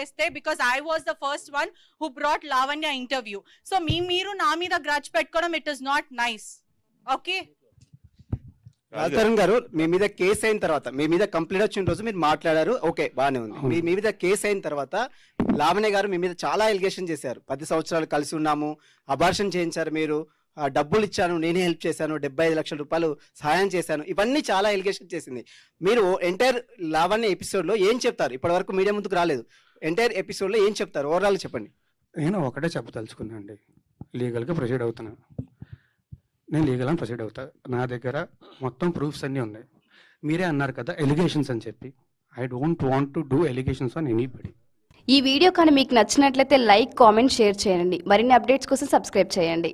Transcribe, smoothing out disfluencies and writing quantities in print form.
చేస్తే because I was the first one who brought Lavanya interview. So మీరు నా మీద గ్రడ్జ్ పెట్టుకోవడం it is not nice. Okay Raj Tarun గారు, మీ మీద కేసు అయిన తర్వాత, మీ మీద కంప్లైంట్ వచ్చిన రోజు మీరు మాట్లాడారు, ఓకే బాగానే ఉంది. మీ మీద కేసు అయిన తర్వాత లావణ్య గారు మీ మీద చాలా ఎలిగేషన్ చేశారు. 10 సంవత్సరాలు కలిసి ఉన్నాము, అబార్షన్ చేయించారు, మీరు డబ్బులు ఇచ్చాను, నేనే హెల్ప్ చేశాను, 75 లక్షల రూపాయలు సహాయం చేశాను, ఇవన్నీ చాలా ఎలిగేషన్ చేసింది. మీరు ఎంటైర్ లావణ్య ఎపిసోడ్లో ఏం చెప్తారు? ఇప్పటి వరకు మీడియా ముందుకు రాలేదు. ఎంటైర్ ఎపిసోడ్లో ఏం చెప్తారు? ఓవరాల్ చెప్పండి. నేను ఒకటే చెప్పదలుచుకున్నా అండి, లీగల్గా ప్రొసీడ్ అవుతున్నాను. నేను లీగల్ అని ప్రొసీడ్ అవుతా. నా దగ్గర మొత్తం ప్రూఫ్స్ అన్నీ ఉన్నాయి. మీరే అన్నారు కదా ఎలిగేషన్స్ అని చెప్పి. I don't want to do allegations on anybody. ఈ వీడియో కానీ మీకు నచ్చినట్లయితే లైక్, కామెంట్, షేర్ చేయండి. మరిన్ని అప్డేట్స్ కోసం సబ్స్క్రైబ్ చేయండి.